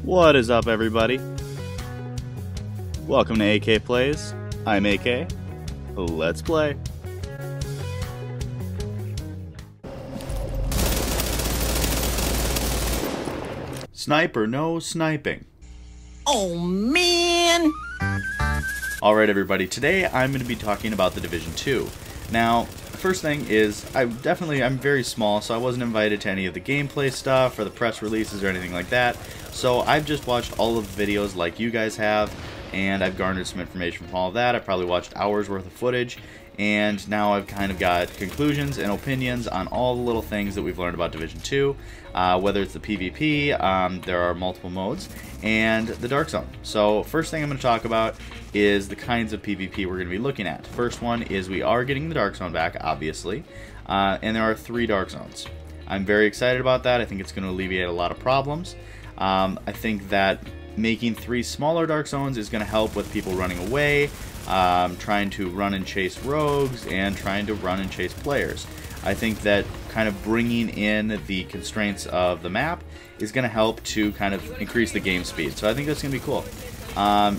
What is up, everybody? Welcome to AK Plays. I'm AK. Let's play. Sniper, no sniping. Oh man! Alright, everybody, today I'm going to be talking about The Division 2. Now, the first thing is, I'm very small, so I wasn't invited to any of the gameplay stuff or the press releases or anything like that. So I've just watched all of the videos like you guys have, and I've garnered some information from all of that. I've probably watched hours worth of footage, and now I've kind of got conclusions and opinions on all the little things that we've learned about Division 2, whether it's the PvP, there are multiple modes, and the Dark Zone. So first thing I'm going to talk about is the kinds of PvP we're going to be looking at. First one is we are getting the Dark Zone back, obviously, and there are 3 Dark Zones. I'm very excited about that. I think it's going to alleviate a lot of problems. I think that making 3 smaller Dark Zones is going to help with people running away, trying to run and chase rogues, and trying to run and chase players. I think that kind of bringing in the constraints of the map is going to help to kind of increase the game speed. So I think that's going to be cool.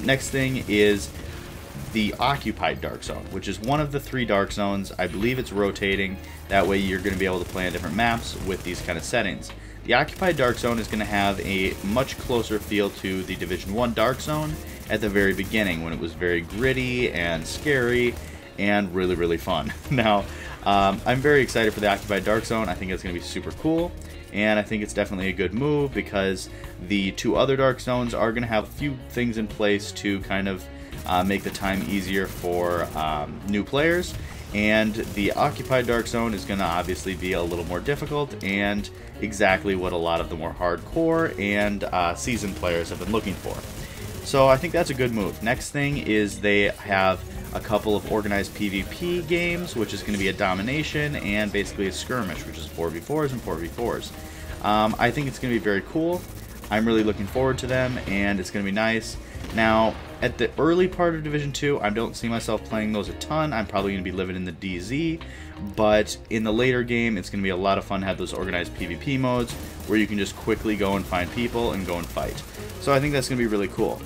Next thing is the Occupied Dark Zone, which is one of the 3 Dark Zones. I believe it's rotating. That way you're going to be able to play on different maps with these kind of settings. The Occupied Dark Zone is going to have a much closer feel to the Division 1 Dark Zone at the very beginning, when it was very gritty and scary and really, really fun. Now, I'm very excited for the Occupied Dark Zone. I think it's going to be super cool, and I think it's definitely a good move because the 2 other Dark Zones are going to have a few things in place to kind of make the time easier for new players. And the Occupied Dark Zone is going to obviously be a little more difficult and exactly what a lot of the more hardcore and seasoned players have been looking for. So I think that's a good move. Next thing is they have a couple of organized PvP games, which is going to be a domination and basically a skirmish, which is 4v4s and 4v4s. I think it's going to be very cool. I'm really looking forward to them, and it's going to be nice. Now, at the early part of Division 2, I don't see myself playing those a ton. I'm probably going to be living in the DZ, but in the later game, it's going to be a lot of fun to have those organized PvP modes where you can just quickly go and find people and go and fight. So I think that's going to be really cool.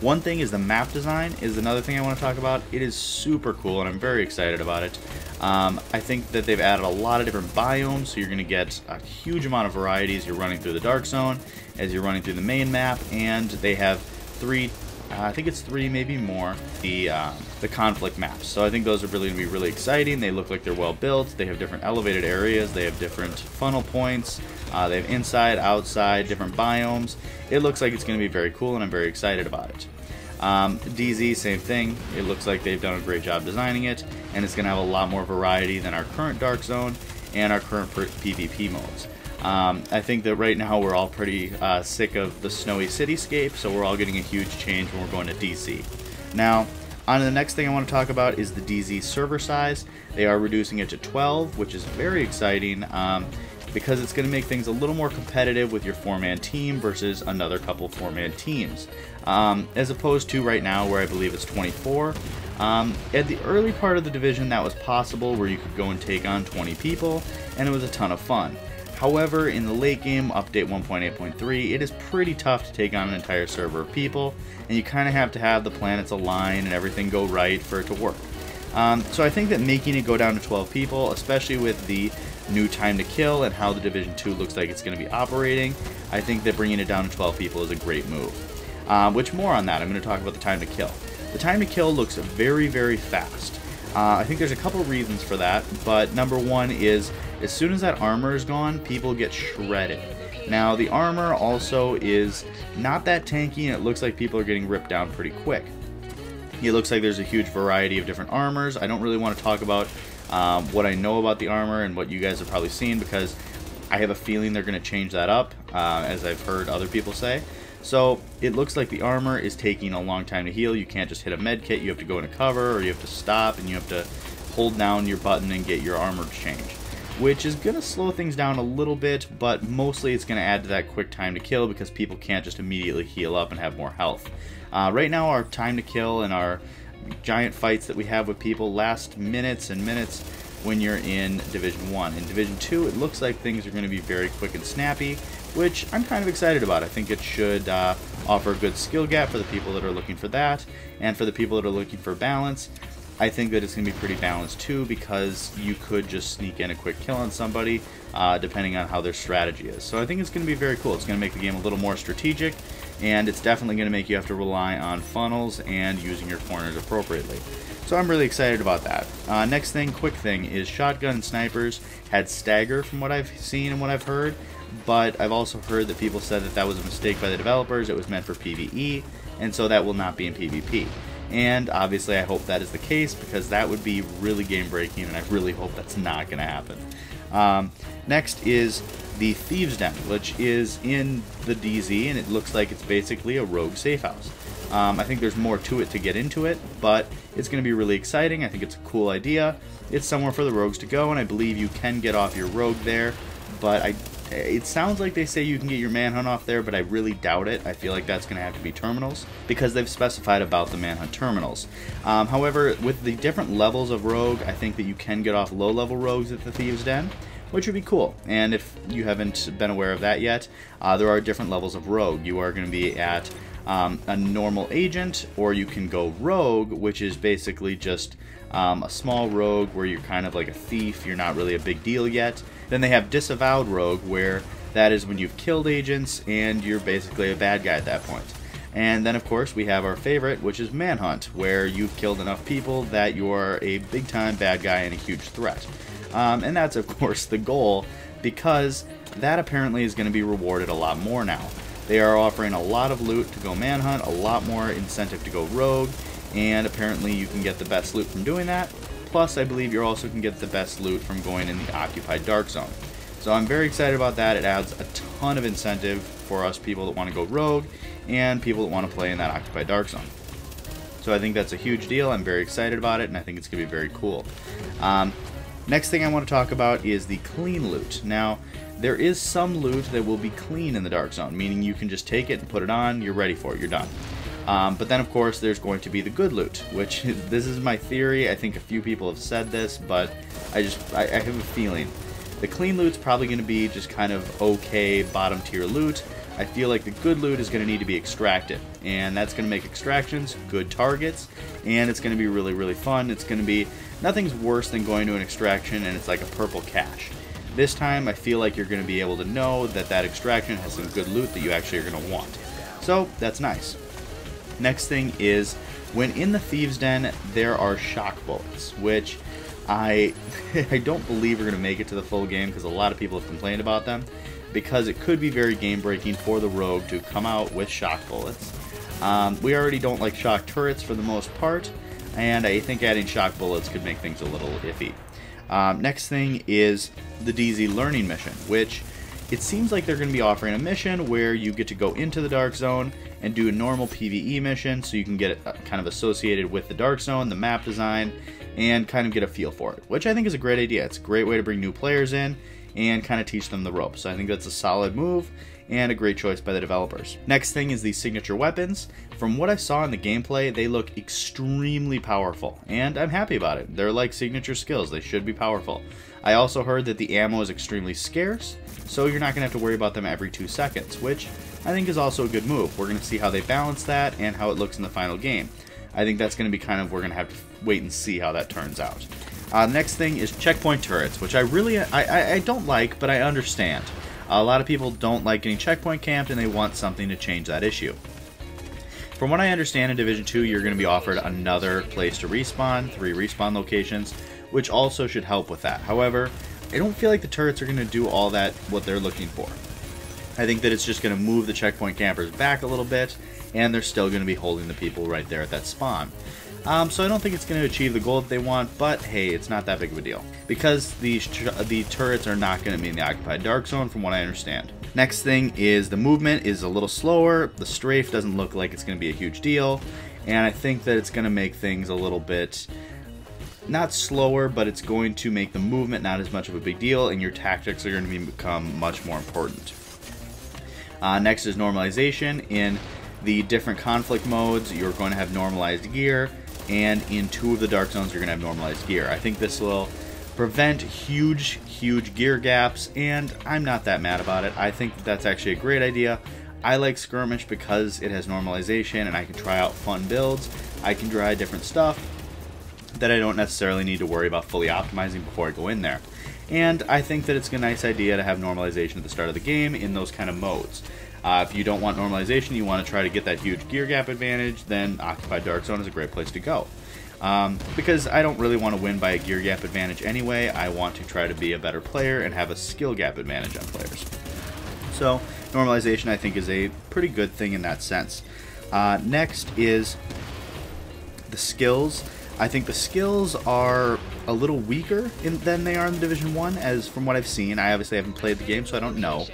One thing is the map design is another thing I want to talk about. It is super cool, and I'm very excited about it. I think that they've added a lot of different biomes, so you're going to get a huge amount of variety as you're running through the Dark Zone, as you're running through the main map, and they have 3, I think it's 3, maybe more, the conflict maps. So I think those are really going to be really exciting. They look like they're well built. They have different elevated areas. They have different funnel points. They have inside, outside, different biomes. It looks like it's going to be very cool, and I'm very excited about it. DZ, same thing. It looks like they've done a great job designing it, and it's going to have a lot more variety than our current Dark Zone and our current PvP modes. I think that right now we're all pretty sick of the snowy cityscape, so we're all getting a huge change when we're going to DC. Now, on to the next thing I want to talk about is the DZ server size. They are reducing it to 12, which is very exciting because it's going to make things a little more competitive with your 4-man team versus another couple 4-man teams. As opposed to right now where I believe it's 24. At the early part of the division that was possible, where you could go and take on 20 people, and it was a ton of fun. However, in the late game, update 1.8.3, it is pretty tough to take on an entire server of people, and you kind of have to have the planets align and everything go right for it to work. So I think that making it go down to 12 people, especially with the new time to kill and how the Division 2 looks like it's going to be operating, I think that bringing it down to 12 people is a great move. Which, more on that, I'm going to talk about the time to kill. The time to kill looks very, very fast. I think there's a couple reasons for that, but number one is as soon as that armor is gone, people get shredded. Now, the armor also is not that tanky, and it looks like people are getting ripped down pretty quick. It looks like there's a huge variety of different armors. I don't really want to talk about what I know about the armor and what you guys have probably seen, because I have a feeling they're going to change that up, as I've heard other people say. So it looks like the armor is taking a long time to heal. You can't just hit a med kit. You have to go into cover, or you have to stop, and you have to hold down your button and get your armor to change, which is going to slow things down a little bit, but mostly it's going to add to that quick time to kill because people can't just immediately heal up and have more health. Right now our time to kill and our giant fights that we have with people last minutes and minutes. when you're in Division 1. In Division 2, it looks like things are going to be very quick and snappy, which I'm kind of excited about. I think it should offer a good skill gap for the people that are looking for that, and for the people that are looking for balance. I think that it's going to be pretty balanced too, because you could just sneak in a quick kill on somebody depending on how their strategy is. So I think it's going to be very cool. It's going to make the game a little more strategic, and it's definitely going to make you have to rely on funnels and using your corners appropriately. So I'm really excited about that. Next thing, quick thing, is shotgun and snipers had stagger from what I've seen and what I've heard, but I've also heard that people said that that was a mistake by the developers. It was meant for PvE, and so that will not be in PvP. And obviously I hope that is the case, because that would be really game breaking, and I really hope that's not going to happen. Next is the Thieves' Den, which is in the DZ, and it looks like it's basically a rogue safe house. I think there's more to it to get into it, but it's going to be really exciting. I think it's a cool idea. It's somewhere for the rogues to go, and I believe you can get off your rogue there, but it sounds like they say you can get your manhunt off there, but I really doubt it. I feel like that's going to have to be terminals, because they've specified about the manhunt terminals. However, with the different levels of rogue, I think that you can get off low-level rogues at the Thieves' Den, which would be cool. And if you haven't been aware of that yet, there are different levels of rogue. You are going to be at a normal agent, or you can go rogue, which is basically just a small rogue where you're kind of like a thief. You're not really a big deal yet. Then they have disavowed rogue, where that is when you've killed agents and you're basically a bad guy at that point. And then of course we have our favorite, which is manhunt, where you've killed enough people that you're a big time bad guy and a huge threat. And that's of course the goal, because that apparently is going to be rewarded a lot more now. They are offering a lot of loot to go manhunt, a lot more incentive to go rogue, and apparently you can get the best loot from doing that. Plus, I believe you also can get the best loot from going in the occupied dark zone. So I'm very excited about that. It adds a ton of incentive for us people that want to go rogue and people that want to play in that occupied dark zone. So I think that's a huge deal. I'm very excited about it, and I think it's going to be very cool. Next thing I want to talk about is the clean loot. Now, there is some loot that will be clean in the dark zone, meaning you can just take it and put it on, you're ready for it, you're done. But then of course there's going to be the good loot, which this is my theory. I think a few people have said this, but I have a feeling. The clean loot's probably going to be just kind of okay bottom tier loot. I feel like the good loot is going to need to be extracted, and that's going to make extractions good targets, and it's going to be really, really fun. It's going to be, nothing's worse than going to an extraction and it's like a purple cache. This time I feel like you're going to be able to know that that extraction has some good loot that you actually are going to want. So that's nice. Next thing is, when in the Thieves' Den, there are shock bullets, which I don't believe are going to make it to the full game, because a lot of people have complained about them, because it could be very game breaking for the rogue to come out with shock bullets. We already don't like shock turrets for the most part, and I think adding shock bullets could make things a little iffy. Next thing is the DZ learning mission, which it seems like they're going to be offering a mission where you get to go into the dark zone and do a normal PvE mission, so you can get it kind of associated with the dark zone, the map design, and kind of get a feel for it, which I think is a great idea. It's a great way to bring new players in and kind of teach them the ropes. So I think that's a solid move and a great choice by the developers. Next thing is the signature weapons. From what I saw in the gameplay, they look extremely powerful, and I'm happy about it. They're like signature skills. They should be powerful. I also heard that the ammo is extremely scarce, so you're not going to have to worry about them every 2 seconds, which I think is also a good move. We're going to see how they balance that and how it looks in the final game. I think that's going to be kind of, we're going to have to wait and see how that turns out. Next thing is checkpoint turrets, which I don't like, but I understand. A lot of people don't like getting checkpoint camped, and they want something to change that issue. From what I understand, in Division 2, you're going to be offered another place to respawn, 3 respawn locations, which also should help with that. However, I don't feel like the turrets are going to do all that what they're looking for. I think that it's just going to move the checkpoint campers back a little bit, and they're still going to be holding the people right there at that spawn. So I don't think it's going to achieve the goal that they want, but hey, it's not that big of a deal, because the turrets are not going to be in the occupied dark zone from what I understand. Next thing is the movement is a little slower. The strafe doesn't look like it's going to be a huge deal, and I think that it's going to make things a little bit, not slower, but it's going to make the movement not as much of a big deal, and your tactics are going to become much more important. Next is normalization. In the different conflict modes, you're going to have normalized gear, and in 2 of the dark zones, you're going to have normalized gear. I think this will prevent huge gear gaps, and I'm not that mad about it. I think that that's actually a great idea. I like Skirmish because it has normalization and I can try out fun builds. I can try different stuff that I don't necessarily need to worry about fully optimizing before I go in there. And I think that it's a nice idea to have normalization at the start of the game in those kind of modes. If you don't want normalization, you want to try to get that huge gear gap advantage, then Occupied Dark Zone is a great place to go. Because I don't really want to win by a gear gap advantage anyway. I want to try to be a better player and have a skill gap advantage on players. So normalization, I think, is a pretty good thing in that sense. Next is the skills. I think the skills are a little weaker than they are in the Division 1, as from what I've seen. I obviously haven't played the game, so I don't know.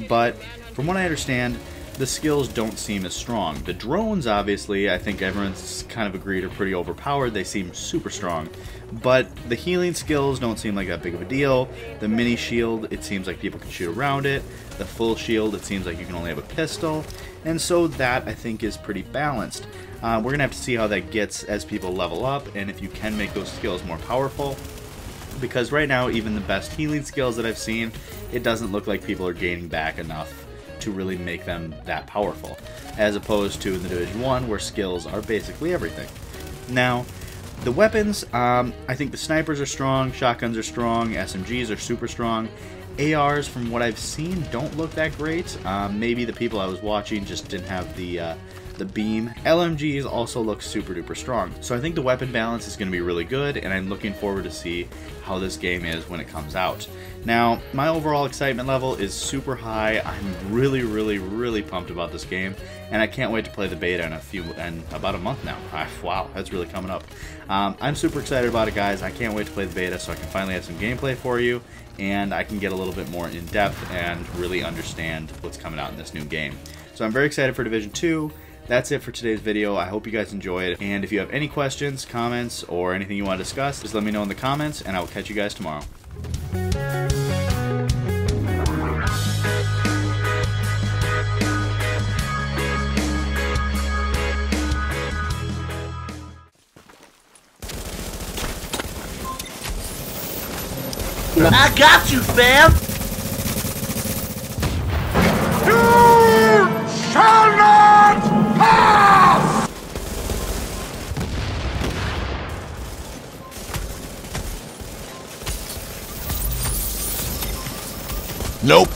But from what I understand, the skills don't seem as strong. The drones, obviously, I think everyone's kind of agreed are pretty overpowered. They seem super strong. But the healing skills don't seem like that big of a deal. The mini shield, it seems like people can shoot around it. The full shield, it seems like you can only have a pistol. And so that, I think, is pretty balanced. We're going to have to see how that gets as people level up, and if you can make those skills more powerful. Because right now, even the best healing skills that I've seen, it doesn't look like people are gaining back enough to really make them that powerful. As opposed to in the Division 1, where skills are basically everything. Now, the weapons, I think the snipers are strong, shotguns are strong, SMGs are super strong. ARs, from what I've seen, don't look that great. Maybe the people I was watching just didn't have the beam. LMGs also look super duper strong. So I think the weapon balance is going to be really good, and I'm looking forward to see how this game is when it comes out. Now, my overall excitement level is super high. I'm really pumped about this game, and I can't wait to play the beta in about a month now. Wow, that's really coming up. I'm super excited about it, guys. I can't wait to play the beta so I can finally have some gameplay for you, and I can get a little bit more in depth and really understand what's coming out in this new game. So I'm very excited for Division 2. That's it for today's video. I hope you guys enjoyed, and if you have any questions, comments, or anything you want to discuss, just let me know in the comments, and I will catch you guys tomorrow. I got you, fam! You shall not pass! Nope.